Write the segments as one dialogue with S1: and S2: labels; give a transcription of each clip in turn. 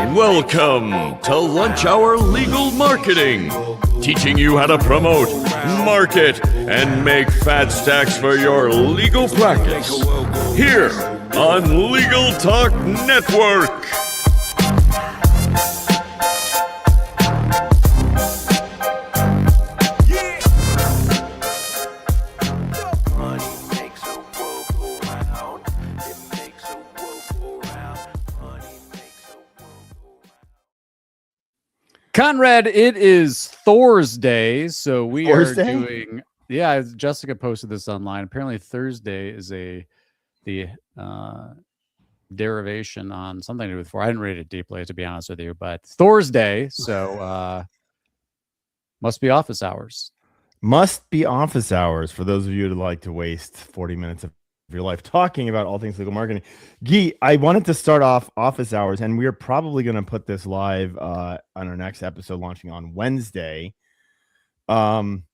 S1: Welcome to Lunch Hour Legal Marketing, teaching you how to promote, market, and make fat stacks for your legal practice. Here on Legal Talk Network.
S2: Conrad, it is Thursday, so we are doing. Yeah, Jessica posted this online. Apparently, Thursday is the derivation on something to do with four. I didn't read it deeply, to be honest with you, but Thursday, so must be office hours.
S3: Must be office hours for those of you who like to waste 40 minutes of your life talking about all things legal marketing. Gyi, I wanted to start off office hours, and we're probably going to put this live on our next episode launching on Wednesday. We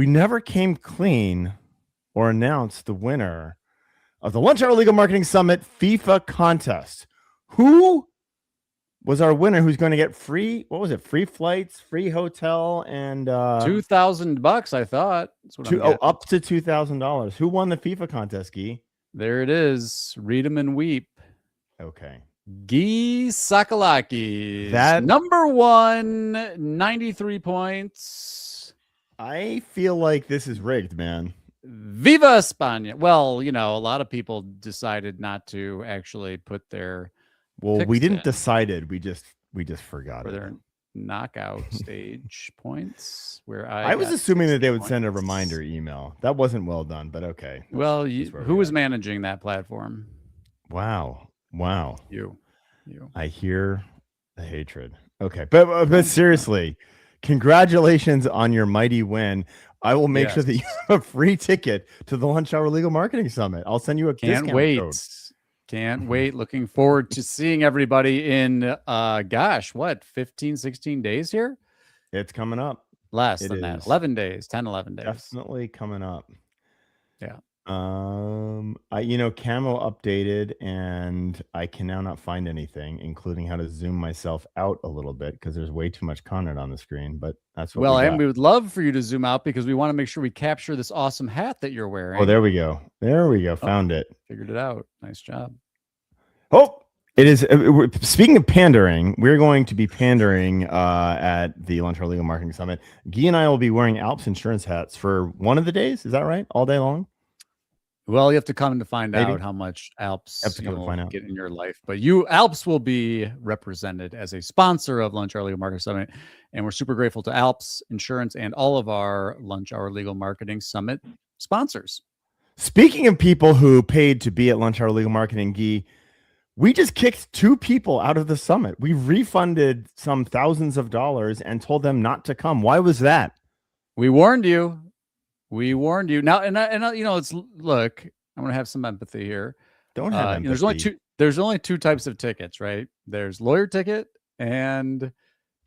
S3: never came clean or announced the winner of the Lunch Hour Legal Marketing Summit FIFA contest. Who was our winner? Who's going to get free? What was it? Free flights, free hotel, and
S2: $2,000. I thought.
S3: Up to $2,000. Who won the FIFA contest, Gyi?
S2: There it is. Read them and weep.
S3: Okay.
S2: Gyi Tsakalakis.
S3: That
S2: number one, 93 points.
S3: I feel like this is rigged, man.
S2: Viva España. Well, you know, a lot of people decided not to actually put their.
S3: Well, we didn't decide it. We just forgot
S2: for
S3: it.
S2: Their knockout stage points. Where
S3: I was assuming that they would send a reminder email. That wasn't well done, but okay.
S2: Well, who was managing that platform?
S3: Wow.
S2: You.
S3: I hear the hatred. Okay, but seriously, congratulations on your mighty win. I will make sure that you have a free ticket to the Lunch Hour Legal Marketing Summit. I'll send you a discount code.
S2: Can't wait. Looking forward to seeing everybody in, 15, 16 days here?
S3: It's coming up.
S2: Less than that. 11 days, 10, 11 days.
S3: Definitely coming up.
S2: Yeah.
S3: Camo updated, and I can now not find anything, including how to zoom myself out a little bit because there's way too much content on the screen, but that's what
S2: we would love for you to zoom out because we want to make sure we capture this awesome hat that you're wearing.
S3: Oh, there we go. Found it.
S2: Figured it out. Nice job.
S3: Oh, it is. Speaking of pandering, we're going to be pandering at the Lunch Hour Legal Marketing Summit. Gyi and I will be wearing Alps insurance hats for one of the days. Is that right? All day long?
S2: Well, you have to come to find out how much Alps you'll get in your life. But Alps will be represented as a sponsor of Lunch Hour Legal Marketing Summit. And we're super grateful to Alps Insurance and all of our Lunch Hour Legal Marketing Summit sponsors.
S3: Speaking of people who paid to be at Lunch Hour Legal Marketing, Gyi, we just kicked 2 people out of the summit. We refunded some thousands of dollars and told them not to come. Why was that?
S2: We warned you. Now, and you know, look, I'm going to have some empathy here.
S3: Don't have empathy.
S2: There's only two types of tickets, right? There's lawyer ticket and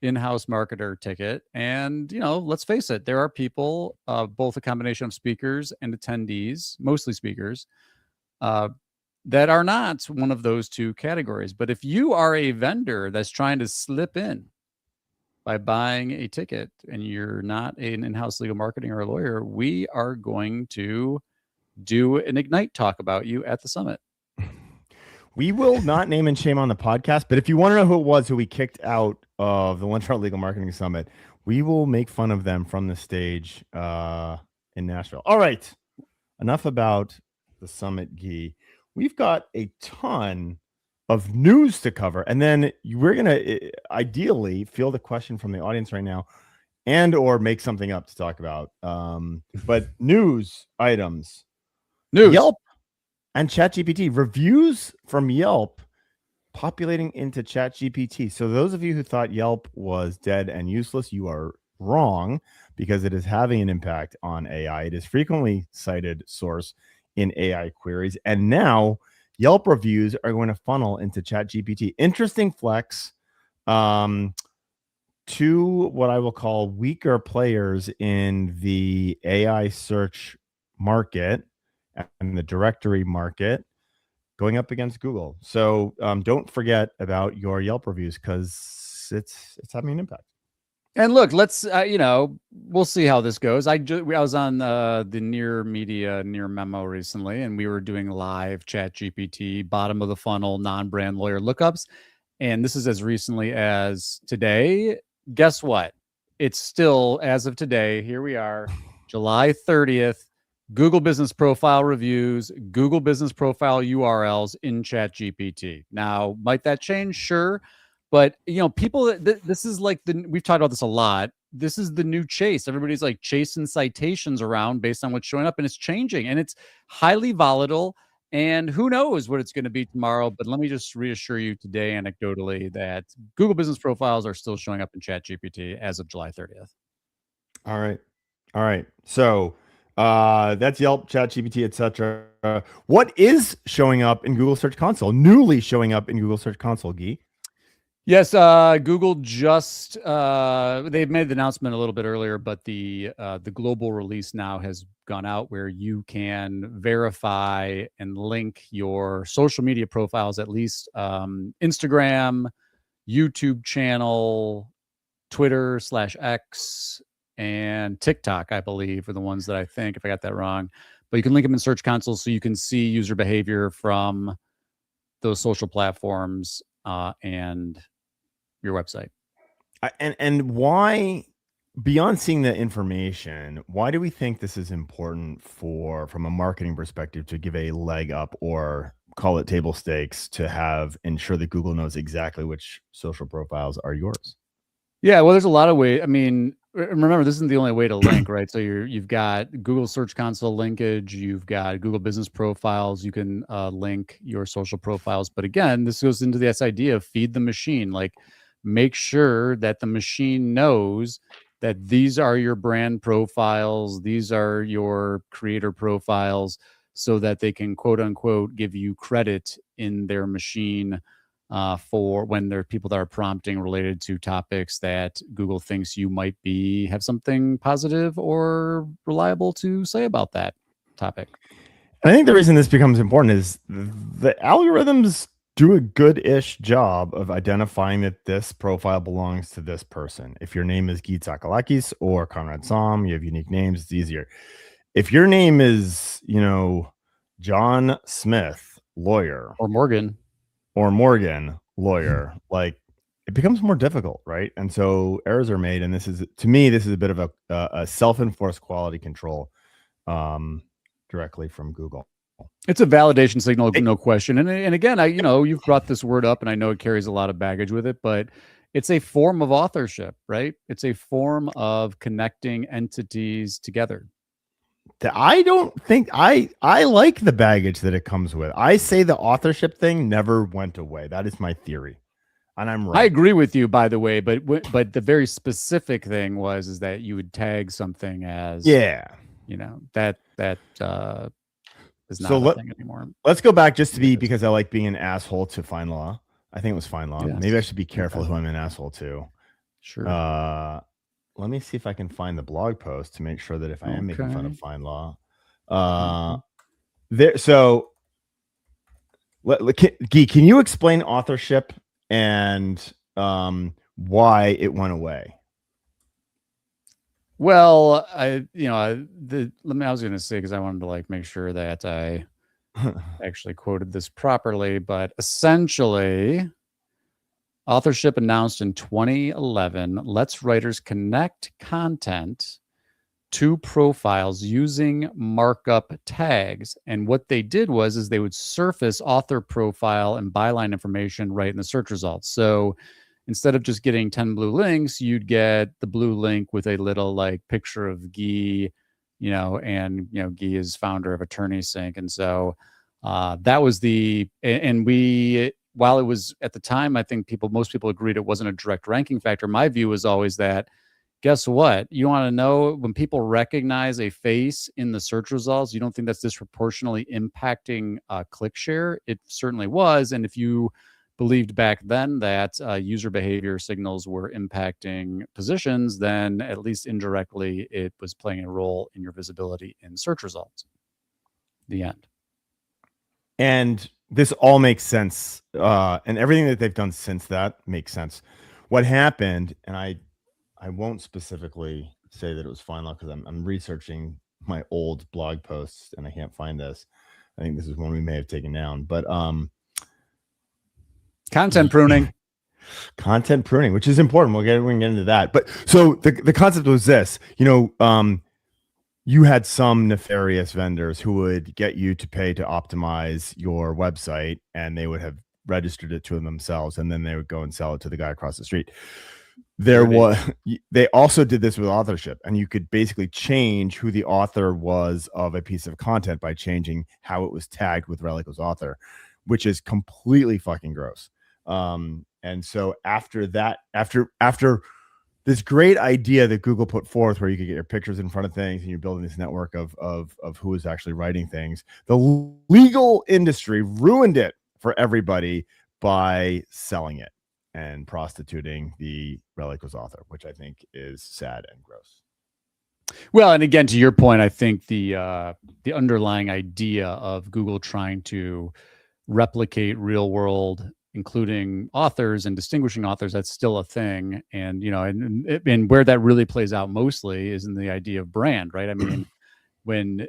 S2: in-house marketer ticket. And, you know, let's face it, there are people, both a combination of speakers and attendees, mostly speakers, that are not one of those two categories. But if you are a vendor that's trying to slip in by buying a ticket and you're not an in-house legal marketing or a lawyer, we are going to do an Ignite talk about you at the summit.
S3: We will not name and shame on the podcast, but if you want to know who it was who we kicked out of the Lunch Hour Legal Marketing Summit, we will make fun of them from the stage in Nashville. All right, enough about the summit, Gyi. We've got a ton of news to cover, and then we're going to ideally field a question from the audience right now and or make something up to talk about. But news items. Yelp and ChatGPT. Reviews from Yelp populating into ChatGPT. So those of you who thought Yelp was dead and useless, you are wrong, because it is having an impact on AI. It is frequently cited source in AI queries, and now Yelp reviews are going to funnel into ChatGPT. Interesting flex to what I will call weaker players in the AI search market and the directory market. going up against Google. So don't forget about your Yelp reviews, because it's having an impact.
S2: And look, let's we'll see how this goes. I was on the Near Media Near Memo recently, and we were doing live Chat GPT bottom of the funnel non-brand lawyer lookups. And this is as recently as today. Guess what? It's still, as of today, here we are, July 30th, Google Business Profile reviews, Google Business Profile URLs in Chat GPT. Now, might that change? Sure. But, people, this is like we've talked about this a lot. This is the new chase. Everybody's like chasing citations around based on what's showing up, and it's changing, and it's highly volatile. And who knows what it's going to be tomorrow. But let me just reassure you today, anecdotally, that Google Business Profiles are still showing up in Chat GPT as of July 30th.
S3: All right. So that's Yelp, ChatGPT, etc. What is showing up in Google Search Console? Newly showing up in Google Search Console, Gyi?
S2: Yes, Google just they've made the announcement a little bit earlier, but the global release now has gone out where you can verify and link your social media profiles, at least Instagram, YouTube channel, Twitter/X, and TikTok, I believe, are the ones that I think, if I got that wrong. But you can link them in Search Console so you can see user behavior from those social platforms and your website.
S3: And why, beyond seeing the information, why do we think this is important from a marketing perspective to give a leg up, or call it table stakes, to ensure that Google knows exactly which social profiles are yours?
S2: Yeah, well, there's a lot of ways. I mean, remember, this isn't the only way to link, right? So you've got Google Search Console linkage, you've got Google Business Profiles, you can link your social profiles. But again, this goes into this idea of feed the machine. Like, make sure that the machine knows that these are your brand profiles, these are your creator profiles, so that they can, quote unquote, give you credit in their machine for when there are people that are prompting related to topics that Google thinks you might have something positive or reliable to say about that topic.
S3: I think the reason this becomes important is the algorithms do a good-ish job of identifying that this profile belongs to this person. If your name is Gyi Tsakalakis or Conrad Saam, you have unique names, it's easier. If your name is, John Smith, lawyer,
S2: or Morgan,
S3: lawyer, like, it becomes more difficult, right? And so errors are made, and this is a bit of a self-enforced quality control directly from Google.
S2: It's a validation signal, no question. And again, you've brought this word up, and I know it carries a lot of baggage with it, but it's a form of authorship, right? It's a form of connecting entities together.
S3: I don't think I like the baggage that it comes with. I say the authorship thing never went away. That is my theory, and I'm right.
S2: I agree with you, by the way, but the very specific thing is that you would tag something as that is not a thing anymore.
S3: Let's go back just to because I like being an asshole to FindLaw. I think it was FindLaw.
S2: Yes.
S3: Maybe I should be careful who I'm an asshole to.
S2: Sure.
S3: Let me see if I can find the blog post to make sure that if I am making fun of FindLaw, there. So, Gyi, can you explain authorship and why it went away?
S2: Well, I was going to say, because I wanted to make sure that I actually quoted this properly, but essentially, authorship announced in 2011 lets writers connect content to profiles using markup tags. And what they did is they would surface author profile and byline information right in the search results. So instead of just getting 10 blue links, you'd get the blue link with a little picture of Gyi, and Gyi is founder of AttorneySync. And so that was while it was at the time, I think most people agreed it wasn't a direct ranking factor. My view was always that, guess what? You want to know when people recognize a face in the search results, you don't think that's disproportionately impacting click share? It certainly was. And if you believed back then that user behavior signals were impacting positions, then at least indirectly it was playing a role in your visibility in search results. The end.
S3: And this all makes sense, and everything that they've done since that makes sense. What happened, and I won't specifically say that it was final because I'm researching my old blog posts and I can't find this. I think this is one we may have taken down, but
S2: content pruning.
S3: Content pruning, which is important. We can get into that. But so the concept was this, you had some nefarious vendors who would get you to pay to optimize your website, and they would have registered it to themselves, and then they would go and sell it to the guy across the street. They also did this with authorship, and you could basically change who the author was of a piece of content by changing how it was tagged with Relico's author, which is completely fucking gross. And so after that, after this great idea that Google put forth where you could get your pictures in front of things and you're building this network of who is actually writing things, the legal industry ruined it for everybody by selling it and prostituting the Relico's author, which I think is sad and gross.
S2: Well, and again, to your point, I think the underlying idea of Google trying to replicate real world, including authors and distinguishing authors, that's still a thing. And, and where that really plays out mostly is in the idea of brand, right? I mean, when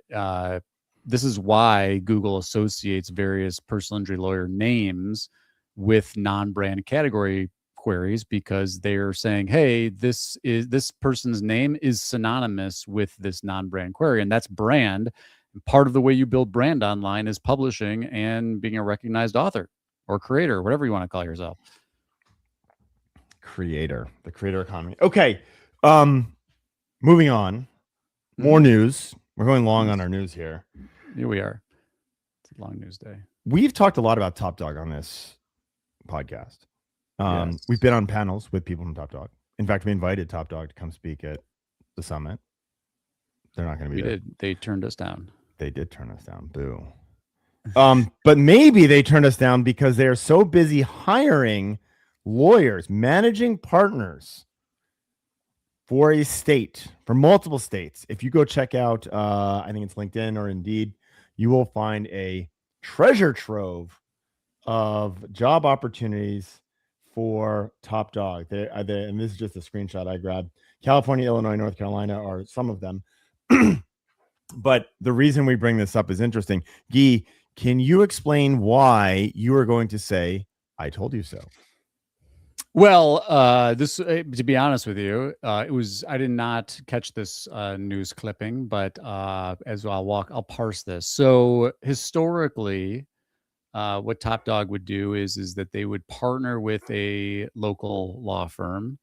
S2: this is why Google associates various personal injury lawyer names with non-brand category queries, because they're saying, hey, this person's name is synonymous with this non-brand query, and that's brand. And part of the way you build brand online is publishing and being a recognized author or creator, whatever you want to call yourself.
S3: The creator economy. Okay. Moving on. More news. We're going long on our news here.
S2: Here we are. It's a long news day.
S3: We've talked a lot about Top Dog on this podcast.
S2: Yes.
S3: We've been on panels with people from Top Dog. In fact, we invited Top Dog to come speak at the summit. They're not going to be there.
S2: They turned us down.
S3: They did turn us down. Boo. But maybe they turned us down because they are so busy hiring lawyers, managing partners for a state, for multiple states. If you go check out, I think it's LinkedIn or Indeed, you will find a treasure trove of job opportunities for Top Dog. And this is just a screenshot I grabbed. California, Illinois, North Carolina are some of them. But the reason we bring this up is interesting. Gyi, can you explain why you are going to say, I told you so?
S2: Well, to be honest with you, I did not catch this news clipping, but as I'll parse this. So historically, what Top Dog would do is that they would partner with a local law firm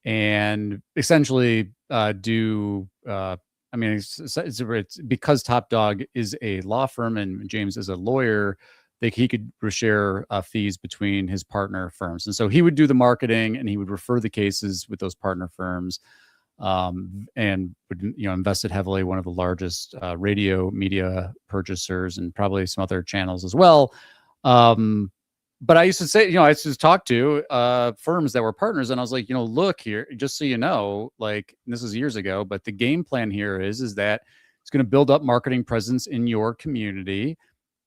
S2: and essentially do. I mean, it's because Top Dog is a law firm and James is a lawyer, he could share fees between his partner firms. And so he would do the marketing and he would refer the cases with those partner firms, and would, invested heavily, one of the largest radio media purchasers and probably some other channels as well. But I used to say, I used to talk to firms that were partners, and I was like, look here, just so you know, like, this is years ago, but the game plan here is that it's going to build up marketing presence in your community.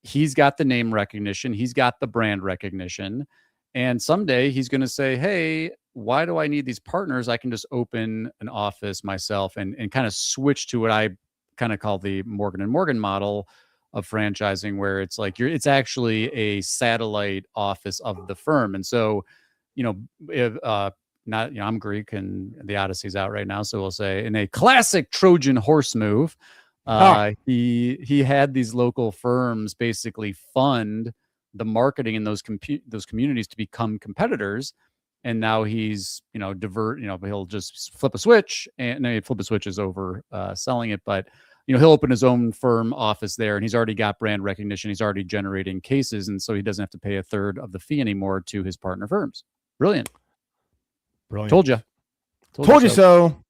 S2: He's got the name recognition. He's got the brand recognition. And someday he's going to say, hey, why do I need these partners? I can just open an office myself and kind of switch to what I kind of call the Morgan & Morgan model of franchising, where it's like it's actually a satellite office of the firm. And so, I'm Greek and the Odyssey's out right now. So we'll say, in a classic Trojan horse move, he had these local firms basically fund the marketing in those communities to become competitors. And now he's, he'll just flip a switch, and flip a switch is over selling it, but he'll open his own firm office there, and he's already got brand recognition. He's already generating cases. And so he doesn't have to pay a third of the fee anymore to his partner firms. Brilliant. Told you.
S3: Told you so.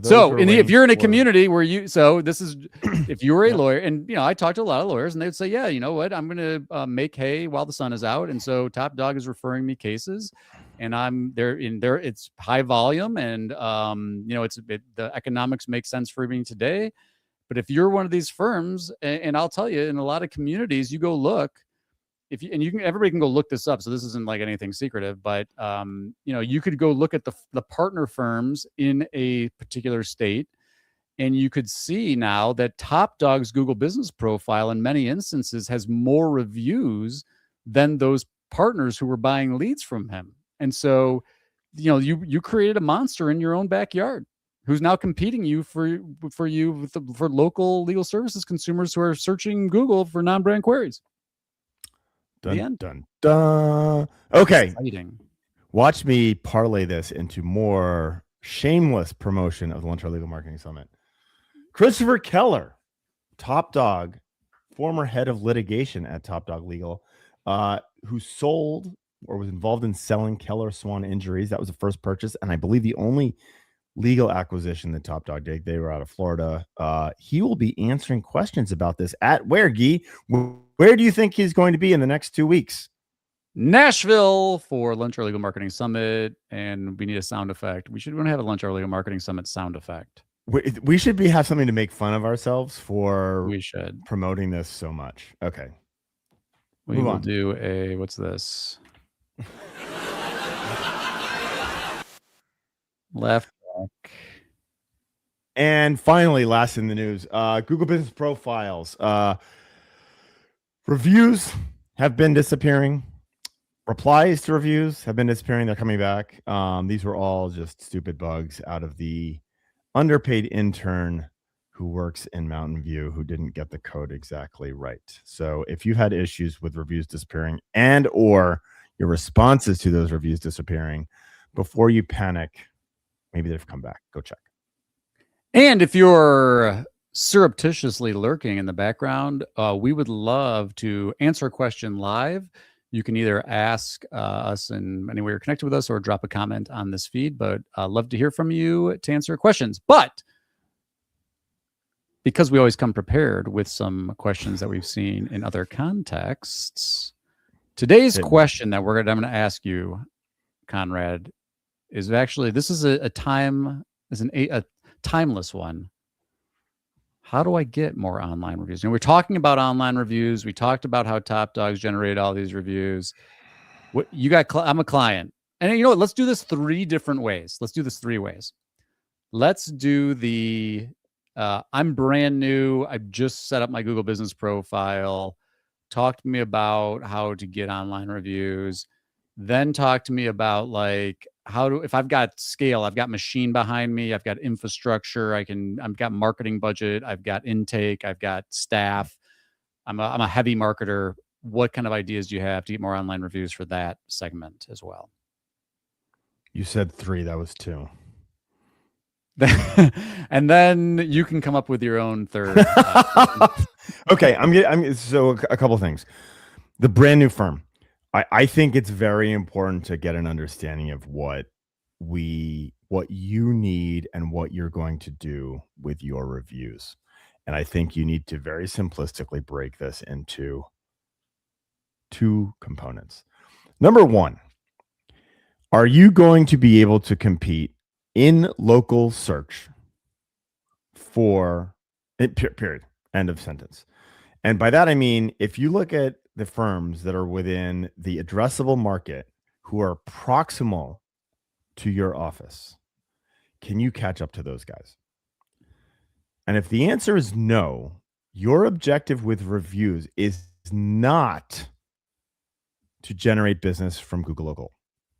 S2: So if you're in a community where this is, if you're a lawyer, and, I talked to a lot of lawyers, and they'd say, yeah, you know what, I'm going to make hay while the sun is out. And so Top Dog is referring me cases, and I'm there it's high volume, and, the economics make sense for me today. But if you're one of these firms, and I'll tell you, in a lot of communities, you go look, if you, and you can, everybody can go look this up. So this isn't like anything secretive, but you could go look at the partner firms in a particular state, and you could see now that Top Dog's Google Business Profile in many instances has more reviews than those partners who were buying leads from him. And so, you created a monster in your own backyard who's now competing for local legal services consumers who are searching Google for non-brand queries.
S3: Dun,
S2: The end.
S3: dun, dun. Okay.
S2: Exciting.
S3: Watch me parlay this into more shameless promotion of the Lunch Hour Legal Marketing Summit. Christopher Keller, Top Dog, former head of litigation at Top Dog Legal, who sold or was involved in selling Keller Swan Injuries. That was the first purchase, and I believe the only legal acquisition that Top Dog did. They were out of Florida. He will be answering questions about this at where, Gyi? Where do you think he's going to be in the next 2 weeks?
S2: Nashville for Lunch Hour Legal Marketing Summit, and we need a sound effect. We should want to have a Lunch Hour Legal Marketing Summit sound effect.
S3: We should have something to make fun of ourselves for.
S2: We should
S3: promoting this so much. Okay,
S2: we will do a what's this? Left back.
S3: And finally, last in the news, Google Business Profiles. Reviews have been disappearing. Replies to reviews have been disappearing. They're coming back. These were all just stupid bugs out of the underpaid intern who works in Mountain View who didn't get the code exactly right. So if you had issues with reviews disappearing and or your responses to those reviews disappearing, before you panic, maybe they've come back. Go check.
S2: And if you're surreptitiously lurking in the background, we would love to answer a question live. You can either ask us in any way you're connected with us or drop a comment on this feed, but love to hear from you to answer questions. But because we always come prepared with some questions that we've seen in other contexts, today's question that I'm going to ask you, Conrad, is actually, this is a timeless one. How do I get more online reviews? We're talking about online reviews. We talked about how Top Dogs generate all these reviews. What you got? I'm a client, and you know what? Let's do this 3 different ways. Let's do this 3 ways. Let's do the I'm brand new. I've just set up my Google Business Profile. Talk to me about how to get online reviews. Then talk to me about like if I've got scale, I've got machine behind me, I've got infrastructure, I've got marketing budget, I've got intake, I've got staff. I'm a heavy marketer. What kind of ideas do you have to get more online reviews for that segment as well?
S3: You said 3, that was 2.
S2: And then you can come up with your own third.
S3: Okay, so a couple things. The brand new firm. I think it's very important to get an understanding of what you need and what you're going to do with your reviews. And I think you need to very simplistically break this into 2 components. Number 1, are you going to be able to compete in local search for period, end of sentence? And by that, I mean, if you look at the firms that are within the addressable market who are proximal to your office, can you catch up to those guys? And if the answer is no, your objective with reviews is not to generate business from Google Local,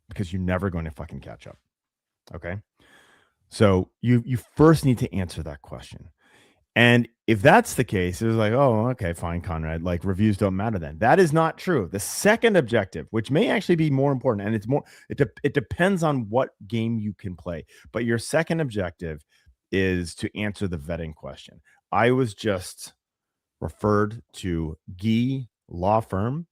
S3: because you're never going to fucking catch up. Okay. So you first need to answer that question. And if that's the case, it was like, oh, okay, fine, Conrad, like reviews don't matter then. That is not true. The second objective, which may actually be more important, and it depends on what game you can play. But your second objective is to answer the vetting question. I was just referred to Gyi Law Firm,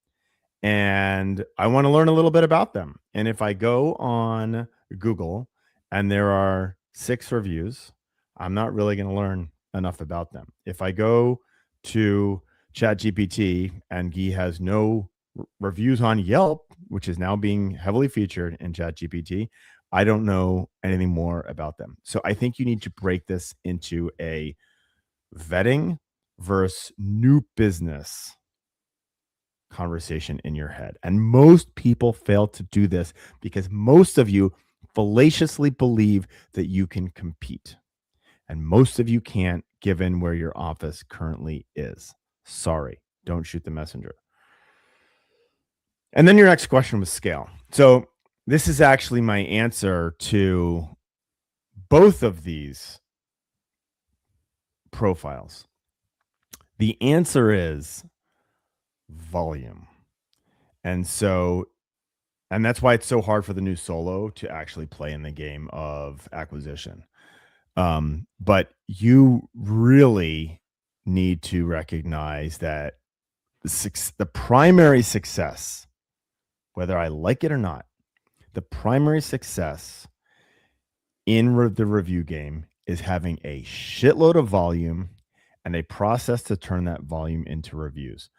S3: and I want to learn a little bit about them. And if I go on Google and there are 6 reviews, I'm not really going to learn enough about them. If I go to ChatGPT and Gyi has no reviews on Yelp, which is now being heavily featured in ChatGPT, I don't know anything more about them. So I think you need to break this into a vetting versus new business conversation in your head. And most people fail to do this because most of you fallaciously believe that you can compete. And most of you can't, given where your office currently is. Sorry, don't shoot the messenger. And then your next question was scale. So this is actually my answer to both of these profiles. The answer is volume. And that's why it's so hard for the new solo to actually play in the game of acquisition. But you really need to recognize that the primary success, whether I like it or not, the primary success in the review game is having a shitload of volume and a process to turn that volume into reviews.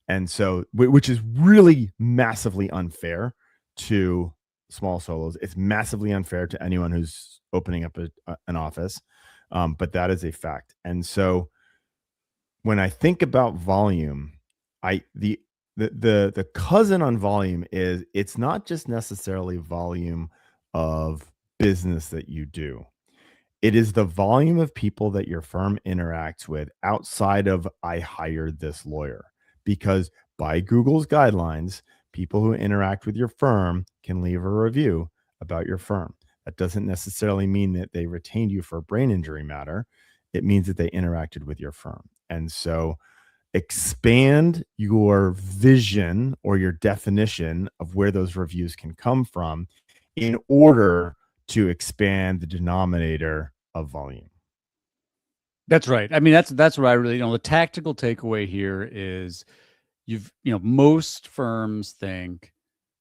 S3: And so, which is really massively unfair to small solos. It's massively unfair to anyone who's opening up an office. But that is a fact. And so when I think about volume, the cousin on volume is, it's not just necessarily volume of business that you do. It is the volume of people that your firm interacts with outside of I hired this lawyer. Because by Google's guidelines, people who interact with your firm can leave a review about your firm. That doesn't necessarily mean that they retained you for a brain injury matter. It means that they interacted with your firm. And so expand your vision or your definition of where those reviews can come from in order to expand the denominator of volume.
S2: That's right. I mean, that's what I really, the tactical takeaway here is most firms think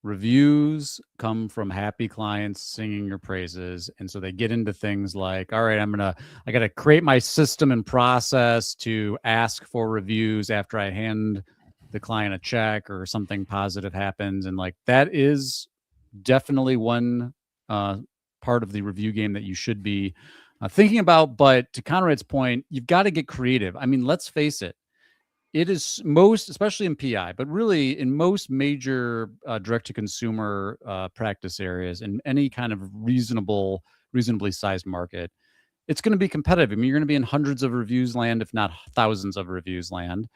S2: reviews come from happy clients singing your praises. And so they get into things like, all right, I got to create my system and process to ask for reviews after I hand the client a check or something positive happens. And like, that is definitely one part of the review game that you should be thinking about. But to Conrad's point, you've got to get creative. I mean, let's face it. It is especially in PI, but really in most major direct-to-consumer practice areas, in any kind of reasonably sized market, it's going to be competitive. I mean, you're going to be in hundreds of reviews land, if not thousands of reviews land.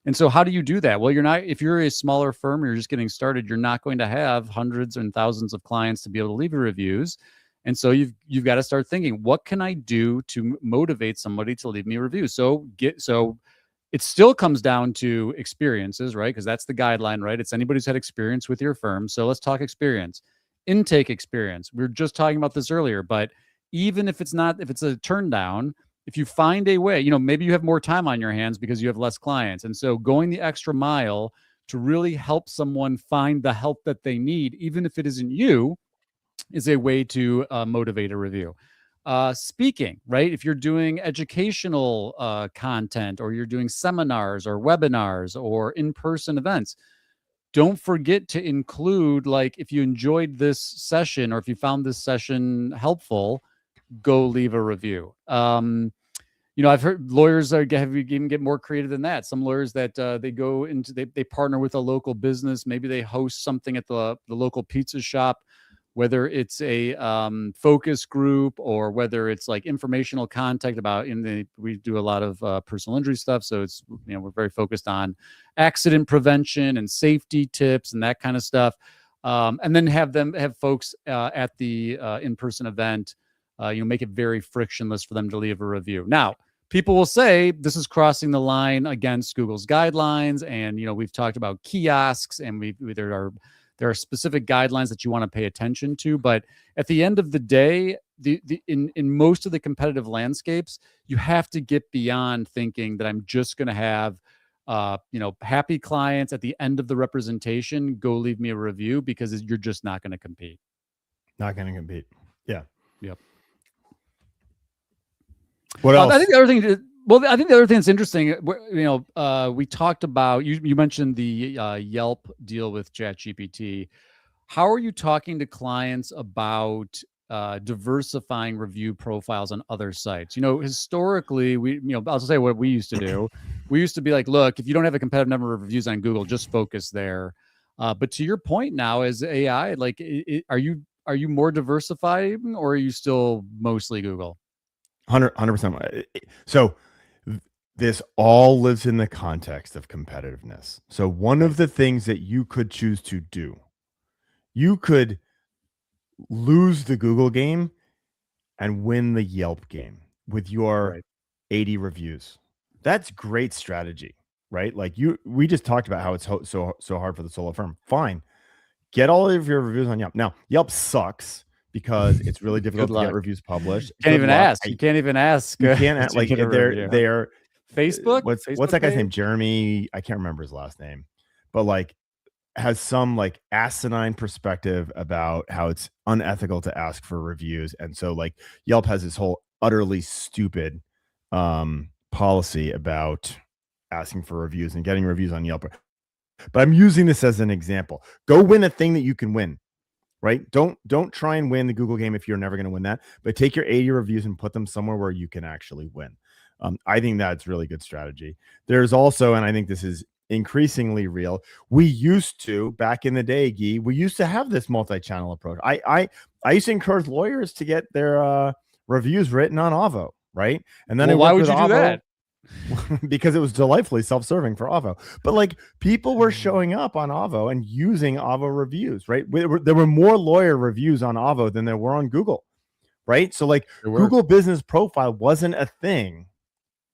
S2: And so how do you do that? Well, if you're a smaller firm, you're just getting started, you're not going to have hundreds and thousands of clients to be able to leave your reviews. And so you've got to start thinking, what can I do to motivate somebody to leave me a review? So it still comes down to experiences, right? Because that's the guideline, right? It's anybody who's had experience with your firm. So let's talk experience. Intake experience. We were just talking about this earlier, but even if it's a turn down, if you find a way, maybe you have more time on your hands because you have less clients. And so going the extra mile to really help someone find the help that they need, even if it isn't you, is a way to motivate a review. Speaking, right? If you're doing educational content, or you're doing seminars or webinars or in-person events, don't forget to include, like, if you enjoyed this session or if you found this session helpful, go leave a review. I've heard lawyers even get more creative than that. Some lawyers that they partner with a local business. Maybe they host something at the local pizza shop, whether it's a focus group or whether it's like informational content about we do a lot of personal injury stuff. So it's, we're very focused on accident prevention and safety tips and that kind of stuff. And then have folks at the in-person event, make it very frictionless for them to leave a review. Now, people will say this is crossing the line against Google's guidelines. And, we've talked about kiosks, and there are specific guidelines that you want to pay attention to. But at the end of the day, in most of the competitive landscapes, you have to get beyond thinking that I'm just going to have, happy clients at the end of the representation, go leave me a review, because you're just not going to compete.
S3: Not going to compete. Yeah.
S2: Yep.
S3: What else?
S2: I think the other thing that's interesting, we talked about, you mentioned the Yelp deal with ChatGPT. How are you talking to clients about diversifying review profiles on other sites? Historically, I'll say what we used to do. we used to be like, look, if you don't have a competitive number of reviews on Google, just focus there. But to your point now, as AI, like, are you more diversifying, or are you still mostly Google?
S3: 100%. So this all lives in the context of competitiveness. So one of the things that you could choose to do, you could lose the Google game and win the Yelp game with your 80 reviews. That's great strategy, right? Like we just talked about how it's so hard for the solo firm. Fine. Get all of your reviews on Yelp. Now, Yelp sucks because it's really difficult to get reviews published.
S2: Can't even ask. You can't even ask.
S3: You can't like they're
S2: Facebook.
S3: What's that guy's name? Jeremy. I can't remember his last name, but like has some like asinine perspective about how it's unethical to ask for reviews. And so like Yelp has this whole utterly stupid policy about asking for reviews and getting reviews on Yelp. But I'm using this as an example. Go win a thing that you can win, right? Don't try and win the Google game if you're never going to win that, but take your 80 reviews and put them somewhere where you can actually win. I think that's really good strategy. There's also, and I think this is increasingly real, we used to, back in the day, Gyi, we used to have this multi-channel approach. I used to encourage lawyers to get their reviews written on Avvo, right? And then
S2: why would you do that?
S3: Because it was delightfully self-serving for Avvo. But like people were showing up on Avvo and using Avvo reviews, right? There were more lawyer reviews on Avvo than there were on Google, right? So like Google Business Profile wasn't a thing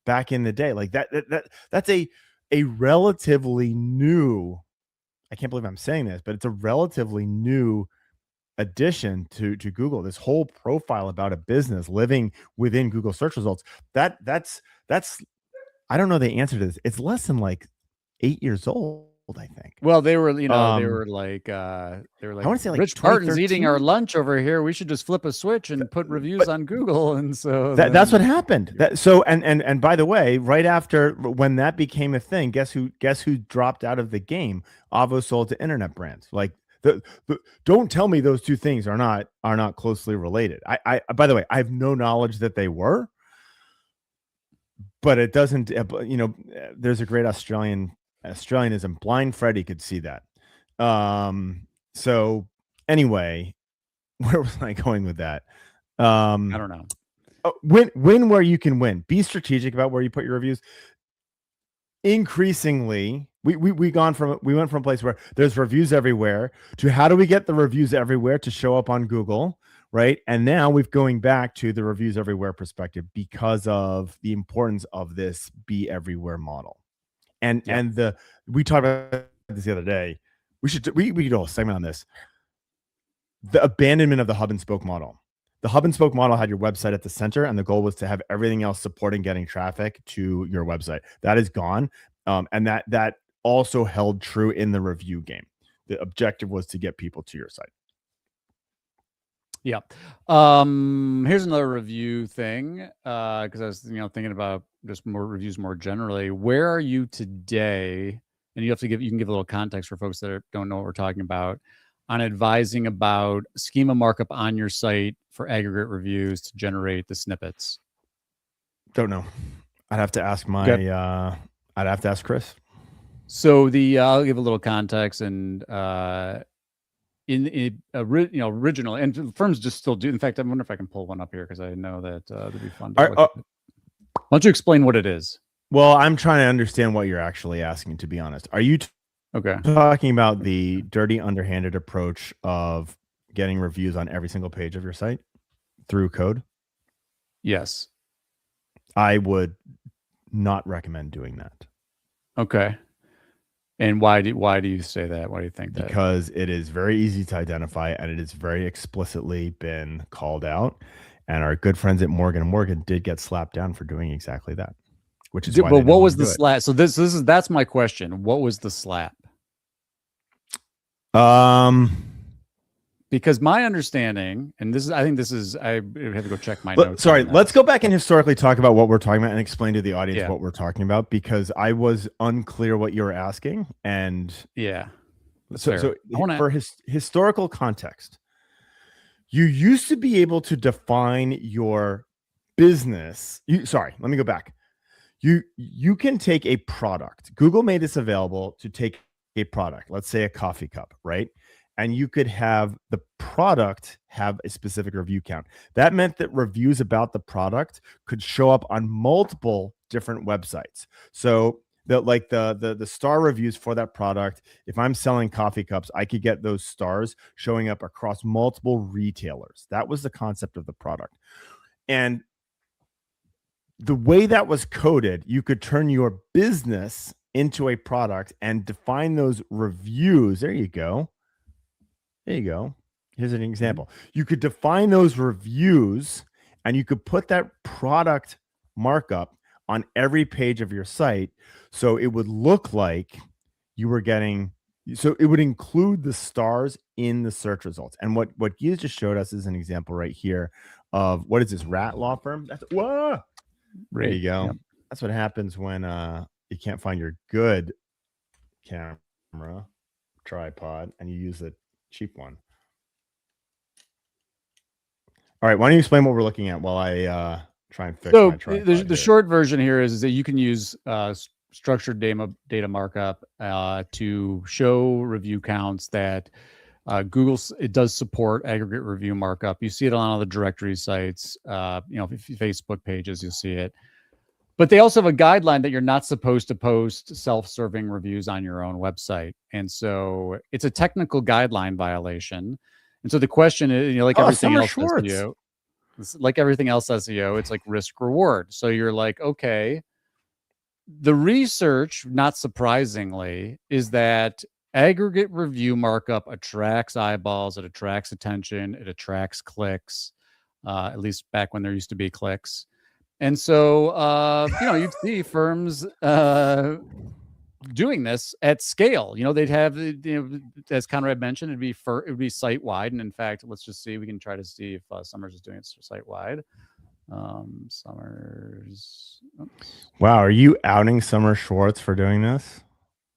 S3: back in the day. Like that's a relatively new, I can't believe I'm saying this, but it's a relatively new addition to Google. This whole profile about a business living within Google search results. That's I don't know the answer to this. It's less than like 8 years old, I think.
S2: Well, they were like, I want to say like Rich Parton's eating our lunch over here. We should just flip a switch and put reviews on Google. And so
S3: that's what happened. And by the way, right after when that became a thing, guess who dropped out of the game? Avvo sold to internet brands. Like don't tell me those two things are not closely related. I by the way, I have no knowledge that they were, but it doesn't, there's a great Australianism. Blind Freddy could see that. So anyway, where was I going with that?
S2: I don't know.
S3: Win where you can win. Be strategic about where you put your reviews. Increasingly, we went from a place where there's reviews everywhere to how do we get the reviews everywhere to show up on Google, right? And now we're going back to the reviews everywhere perspective because of the importance of this be everywhere model. And we talked about this the other day. We could do a segment on this. The abandonment of the hub and spoke model. The hub and spoke model had your website at the center, and the goal was to have everything else supporting getting traffic to your website. That is gone, and that also held true in the review game. The objective was to get people to your site.
S2: Yeah. Here's another review thing, because I was thinking about just more reviews more generally. Where are you today? And you can give a little context for folks that don't know what we're talking about, on advising about schema markup on your site for aggregate reviews to generate the snippets.
S3: Don't know. I'd have to ask I'd have to ask Chris.
S2: So I'll give a little context, and original, and firms just still do. In fact, I wonder if I can pull one up here because I know that it'd be fun. Why don't you explain what it is?
S3: Well, I'm trying to understand what you're actually asking, to be honest. Are you talking about the dirty, underhanded approach of getting reviews on every single page of your site through code?
S2: Yes.
S3: I would not recommend doing that.
S2: Okay. And why do you say that? Why do you think that?
S3: Because it is very easy to identify, and it has very explicitly been called out. And our good friends at Morgan & Morgan did get slapped down for doing exactly that. Which is why.
S2: But what was the slap? So that's my question. What was the slap? Because my understanding, and I have to go check my notes.
S3: Sorry, let's go back and historically talk about what we're talking about and explain to the audience what we're talking about, because I was unclear what you were asking. And so for historical context, you used to be able to define your business. Let me go back. You can take a product. Google made this available to take a product, let's say a coffee cup, right? And you could have the product have a specific review count. That meant that reviews about the product could show up on multiple different websites. So the star reviews for that product, if I'm selling coffee cups, I could get those stars showing up across multiple retailers. That was the concept of the product. And the way that was coded, you could turn your business into a product and define those reviews. There you go. There you go. Here's an example. You could define those reviews and you could put that product markup on every page of your site. So it would look like you were getting, so it would include the stars in the search results. And what Gyi just showed us is an example right here of, what is this, Rat Law Firm? That's, whoa! There you go. Yep. That's what happens when you can't find your good camera tripod and you use the cheap one. All right, why don't you explain what we're looking at while I try and fix my tripod?
S2: The short version here is that you can use structured data markup to show review counts that Google, it does support aggregate review markup. You see it on all the directory sites, Facebook pages, you'll see it. But they also have a guideline that you're not supposed to post self-serving reviews on your own website. And so it's a technical guideline violation. And so the question is, like everything else SEO, it's like risk reward. So you're like, okay, the research, not surprisingly, is that aggregate review markup attracts eyeballs, it attracts attention, it attracts clicks, at least back when there used to be clicks. And so, you'd see firms doing this at scale. They'd have, as Conrad mentioned, it would be site wide. And in fact, let's just see, we can try to see if Summers is doing it site wide. Summers. Oops.
S3: Wow, are you outing Summer Schwartz for doing this?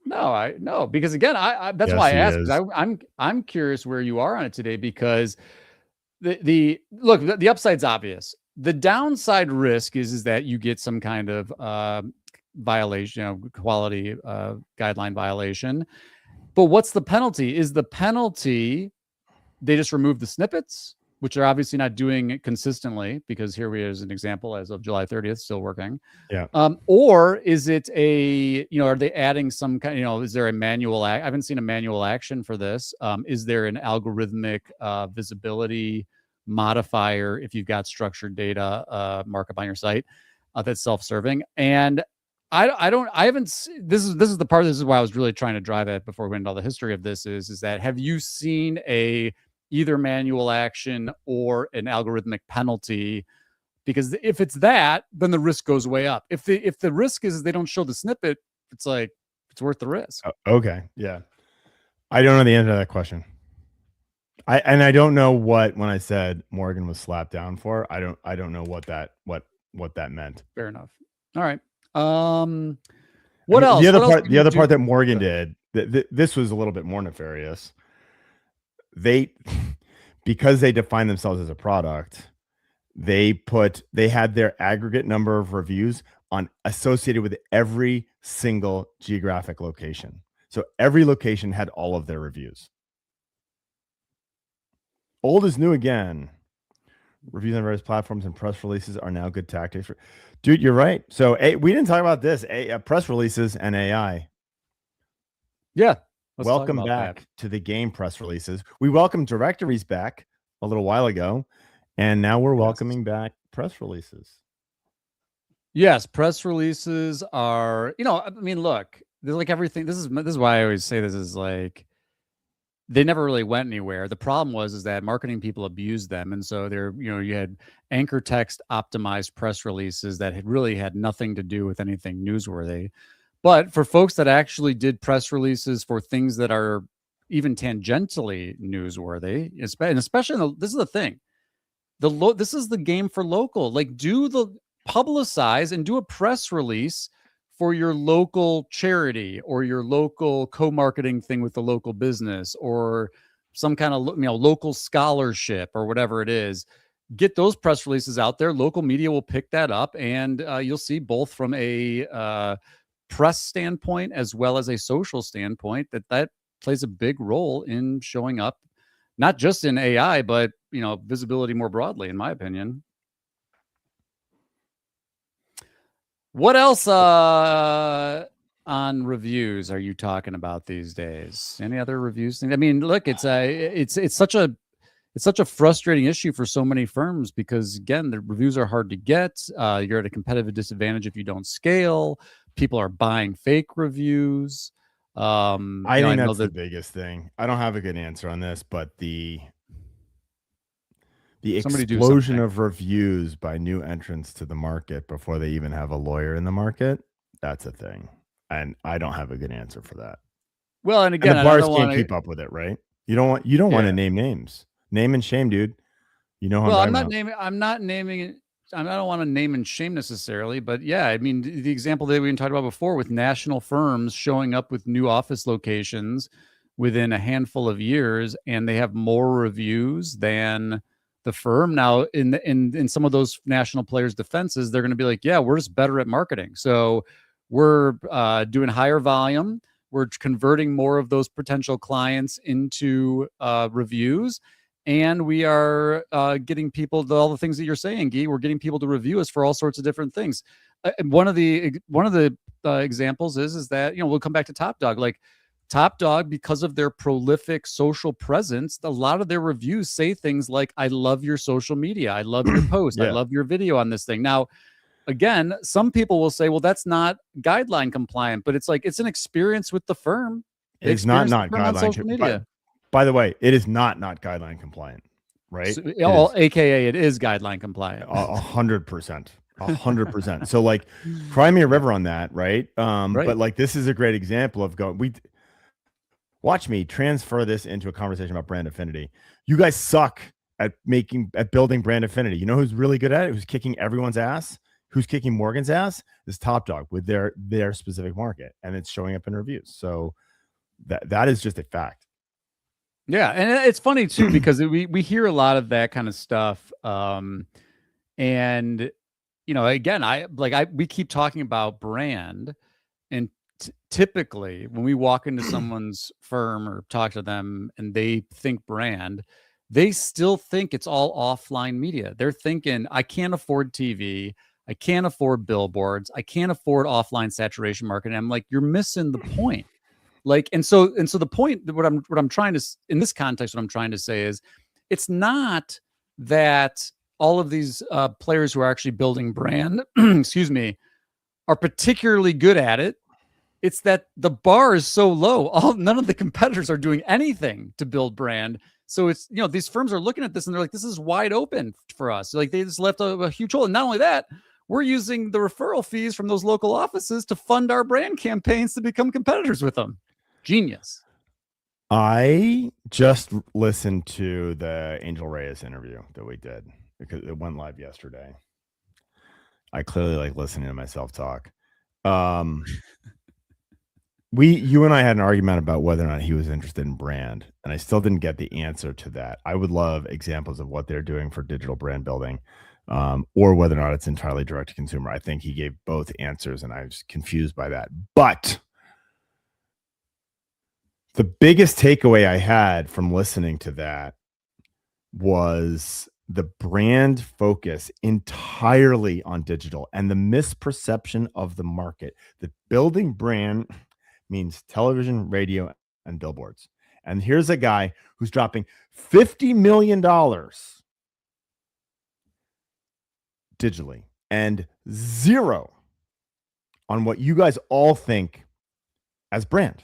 S2: No, because again, that's why I asked. Because I'm curious where you are on it today, because the upside's obvious. The downside risk is that you get some kind of violation, quality guideline violation. But what's the penalty? Is the penalty they just remove the snippets, which they're obviously not doing consistently, because here we is an example as of July 30th, still working.
S3: Yeah.
S2: Or is it are they adding some kind, is there a manual I haven't seen a manual action for this. Is there an algorithmic visibility modifier if you've got structured data markup on your site that's self-serving? And I haven't, this is the part, this is why I was really trying to drive at before we went into all the history of this is that, have you seen either manual action or an algorithmic penalty? Because if it's that, then the risk goes way up. If the risk is they don't show the snippet, it's like, it's worth the risk.
S3: Okay. Yeah. I don't know the answer to that question. I don't know when I said Morgan was slapped down for, I don't know what that meant.
S2: Fair enough. All right. What else?
S3: The other part that Morgan did, this was a little bit more nefarious. Because they define themselves as a product, they had their aggregate number of reviews associated with every single geographic location. So every location had all of their reviews. Old is new again. Reviews on various platforms and press releases are now good tactics. Dude, you're right. So we didn't talk about this. Press releases and AI.
S2: Yeah.
S3: Welcome back to the game, press releases. We welcomed directories back a little while ago, and now we're welcoming back press releases.
S2: Yes, press releases are, look, they're like everything. This is why I always say this is like, they never really went anywhere. The problem is that marketing people abused them. And so you had anchor text optimized press releases that had nothing to do with anything newsworthy. But for folks that actually did press releases for things that are even tangentially newsworthy, and especially this is the thing, this is the game for local. Like, publicize and do a press release for your local charity or your local co-marketing thing with the local business or some kind of local scholarship or whatever it is. get those press releases out there. Local media will pick that up, and you'll see both from a press standpoint as well as a social standpoint that plays a big role in showing up, not just in AI, but visibility more broadly, in my opinion. What else on reviews are you talking about these days? Any other reviews things? I mean, look, it's such a frustrating issue for so many firms because, again, the reviews are hard to get. You're at a competitive disadvantage if you don't scale. People are buying fake reviews.
S3: I think that's the biggest thing. I don't have a good answer on this, but the explosion of reviews by new entrants to the market before they even have a lawyer in the market, that's a thing. And I don't have a good answer for that.
S2: Well, and again,
S3: the bars can't keep up with it, right? You don't want to name names. Name and shame, dude. You know how
S2: I'm not naming it. I don't want to name and shame necessarily, but yeah, I mean, the example that we talked about before with national firms showing up with new office locations within a handful of years, and they have more reviews than the firm. Now, in some of those national players' defenses, they're going to be like, yeah, we're just better at marketing. So we're doing higher volume. We're converting more of those potential clients into reviews. And we are getting people to all the things that you're saying, Gyi. We're getting people to review us for all sorts of different things. One of the examples is that, we'll come back to Top Dog. Like Top Dog, because of their prolific social presence, a lot of their reviews say things like, I love your social media. I love your post. I love your video on this thing. Now, again, some people will say, well, that's not guideline compliant, but it's like, it's an experience with the firm.
S3: It's not guideline social media. By the way, it is not guideline compliant, right?
S2: So, AKA it is guideline compliant.
S3: 100%. 100%. So like, cry me a river on that, right? But like, this is a great example of watch me transfer this into a conversation about brand affinity. You guys suck at building brand affinity. You know who's really good at it? Who's kicking everyone's ass? Who's kicking Morgan's ass? Is Top Dog with their specific market, and it's showing up in reviews. So that is just a fact.
S2: Yeah, and it's funny too because we hear a lot of that kind of stuff, and again, we keep talking about brand, and typically when we walk into someone's firm or talk to them and they think brand, they still think it's all offline media. They're thinking, I can't afford TV, I can't afford billboards, I can't afford offline saturation marketing. I'm like, you're missing the point. Like, and so the point that what I'm trying to, in this context, what I'm trying to say is, it's not that all of these players who are actually building brand, excuse me, are particularly good at it. It's that the bar is so low. None of the competitors are doing anything to build brand. So it's, these firms are looking at this and they're like, this is wide open for us. So like they just left a huge hole. And not only that, we're using the referral fees from those local offices to fund our brand campaigns to become competitors with them. Genius.
S3: I just listened to the Angel Reyes interview that we did because it went live yesterday. I clearly like listening to myself talk. You and I had an argument about whether or not he was interested in brand, and I still didn't get the answer to that. I would love examples of what they're doing for digital brand building, or whether or not it's entirely direct to consumer. I think he gave both answers, and I was confused by that. But the biggest takeaway I had from listening to that was the brand focus entirely on digital and the misperception of the market that building brand means television, radio, and billboards. And here's a guy who's dropping $50 million digitally and zero on what you guys all think as brand.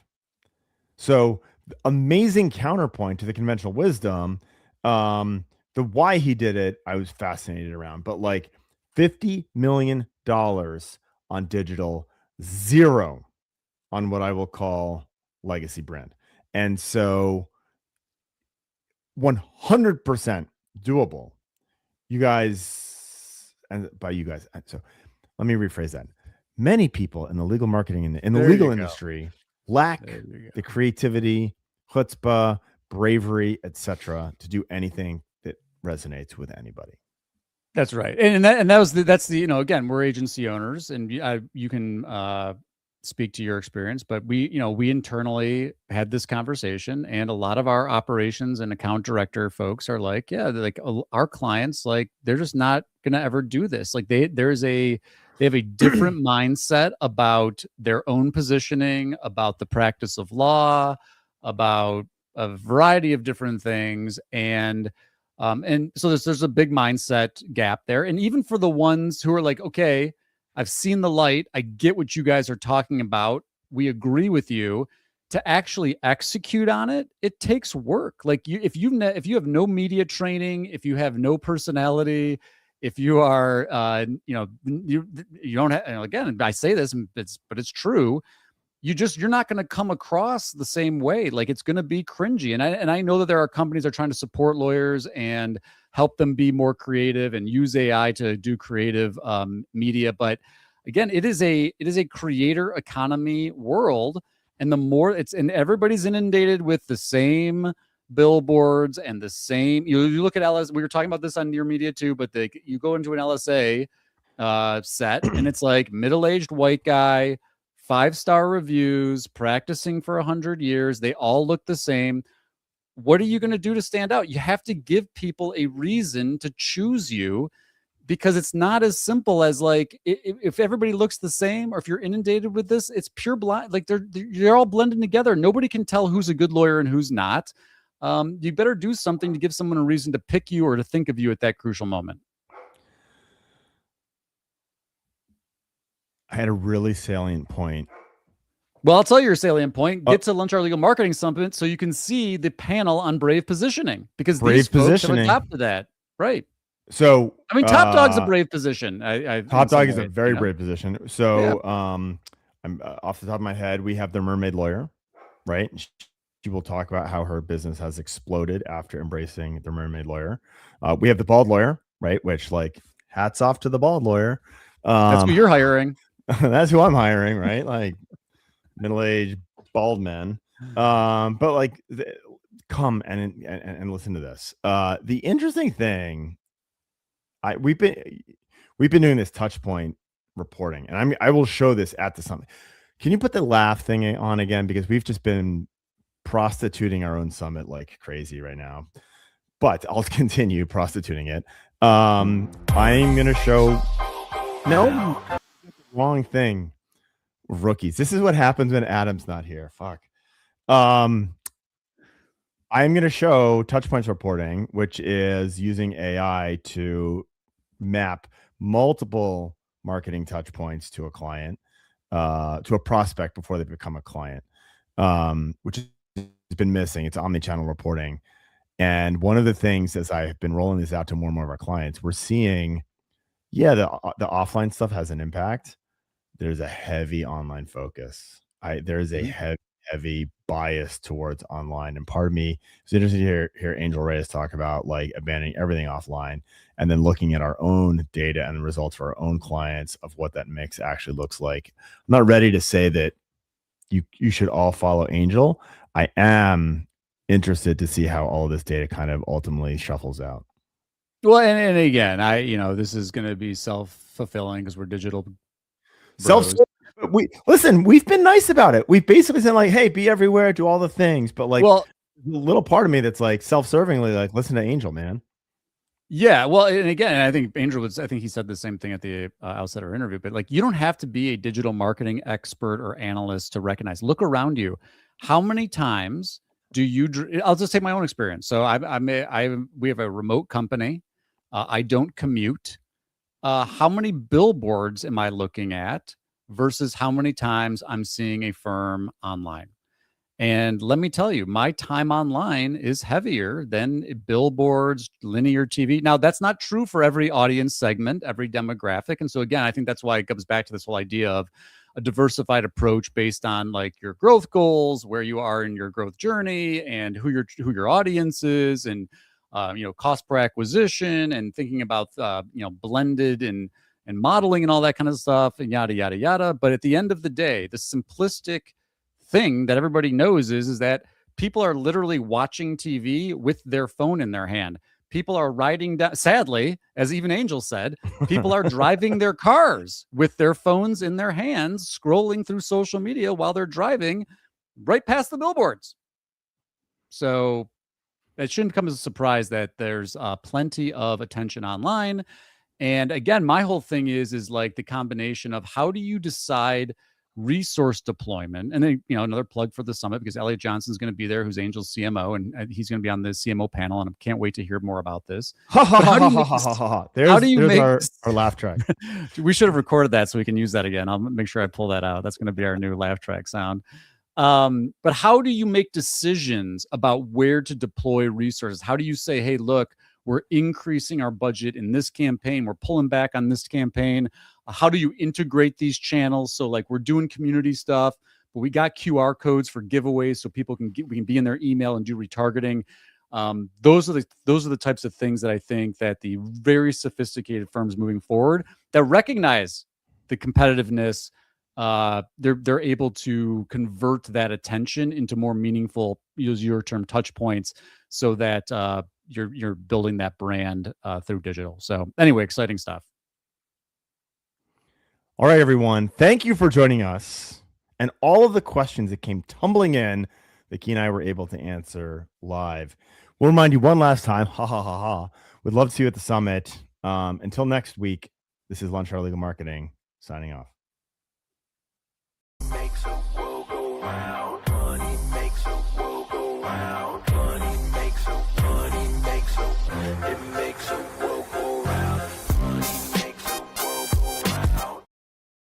S3: So amazing counterpoint to the conventional wisdom. The why he did it, I was fascinated around, but like $50 million on digital, zero on what I will call legacy brand. And so 100% doable. You guys, and by you guys, so let me rephrase that. Many people in the legal marketing in the legal industry lack the creativity, chutzpah, bravery, etc., to do anything that resonates with anybody.
S2: That's right. That's the, again, we're agency owners, and you can speak to your experience, but we internally had this conversation, and a lot of our operations and account director folks are like, yeah, they're like, our clients, like, they're just not going to ever do this. Like they have a different mindset about their own positioning, about the practice of law, about a variety of different things. And so there's a big mindset gap there. And even for the ones who are like, okay, I've seen the light, I get what you guys are talking about, we agree with you, to actually execute on it, it takes work. Like if you have no media training, if you have no personality, if you are you don't have, again, I say this, but it's true, you're not going to come across the same way. Like, it's going to be cringy. And I know that there are companies that are trying to support lawyers and help them be more creative and use AI to do creative media. But again, it is a creator economy world. And the more and everybody's inundated with the same billboards and the same, you look at LS, we were talking about this on Near Media too, but you go into an LSA set and it's like middle-aged white guy, 5-star reviews, practicing for 100 years. They all look the same. What are you going to do to stand out? You have to give people a reason to choose you, because it's not as simple as like, if everybody looks the same, or if you're inundated with this, it's pure blind. Like they're all blending together. Nobody can tell who's a good lawyer and who's not. You better do something to give someone a reason to pick you or to think of you at that crucial moment.
S3: I had a really salient point.
S2: Well, I'll tell you your salient point. Get to Lunch Hour Legal Marketing Summit so you can see the panel on brave positioning, because these folks have adopted that. Right.
S3: So,
S2: I mean, Top Dog's a brave position.
S3: Top Dog is a very brave position. So, I'm off the top of my head, we have the mermaid lawyer, right? She will talk about how her business has exploded after embracing the mermaid lawyer. We have the bald lawyer, right? Which, like, hats off to the bald lawyer.
S2: That's who you're hiring.
S3: That's who I'm hiring, right? Like, middle-aged bald men. But like, come and listen to this. The interesting thing, we've been doing this touch point reporting, and I will show this at the summit. Can you put the laugh thing on again? Because we've just been prostituting our own summit like crazy right now. But I'll continue prostituting it. I'm gonna show. No, wrong thing. Rookies. This is what happens when Adam's not here. Fuck. I'm going to show touchpoints reporting, which is using AI to map multiple marketing touchpoints to a client, to a prospect before they become a client, which has been missing. It's omni-channel reporting. And one of the things, as I've been rolling this out to more and more of our clients, we're seeing, the offline stuff has an impact. There's a heavy online focus. There's a heavy bias towards online. And part of me is interested to hear Angel Reyes talk about like abandoning everything offline and then looking at our own data and the results for our own clients of what that mix actually looks like. I'm not ready to say that you should all follow Angel. I am interested to see how all of this data kind of ultimately shuffles out.
S2: Well, and again, this is going to be self-fulfilling because we're digital.
S3: We've been nice about it. We've basically said like, hey, be everywhere, do all the things. But like, a little part of me that's like self-servingly like, listen to Angel, man.
S2: Yeah. Well, and again, I think Angel I think he said the same thing at the outset of our interview, but like, you don't have to be a digital marketing expert or analyst to recognize, look around you. How many times I'll just take my own experience. So we have a remote company. I don't commute. How many billboards am I looking at versus how many times I'm seeing a firm online? And let me tell you, my time online is heavier than billboards, linear TV. Now, that's not true for every audience segment, every demographic. And so again, I think that's why it comes back to this whole idea of a diversified approach based on like your growth goals, where you are in your growth journey, and who your audience is, and cost per acquisition, and thinking about blended and modeling and all that kind of stuff, and yada yada yada. But at the end of the day, the simplistic thing that everybody knows is that people are literally watching TV with their phone in their hand. people are riding down, sadly, as even Angel said, people are driving their cars with their phones in their hands, scrolling through social media while they're driving right past the billboards. So it shouldn't come as a surprise that there's plenty of attention online. And again, my whole thing is like the combination of how do you decide resource deployment? And then, another plug for the summit, because Elliot Johnson's going to be there, who's Angel's CMO, and he's going to be on the CMO panel. And I can't wait to hear more about this.
S3: There's our laugh track.
S2: We should have recorded that so we can use that again. I'll make sure I pull that out. That's going to be our new laugh track sound. But how do you make decisions about where to deploy resources? How do you say, hey, look, we're increasing our budget in this campaign, we're pulling back on this campaign? How do you integrate these channels? So like we're doing community stuff, but we got QR codes for giveaways so people we can be in their email and do retargeting. Those are the types of things that I think that the very sophisticated firms moving forward that recognize the competitiveness, they're able to convert that attention into more meaningful, use your term, touch points, so that you're building that brand through digital. So anyway, exciting stuff.
S3: All right, everyone. Thank you for joining us. And all of the questions that came tumbling in that Gyi and I were able to answer live. We'll remind you one last time, we'd love to see you at the summit. Until next week, this is Lunch Hour Legal Marketing signing off. Makes a world go round.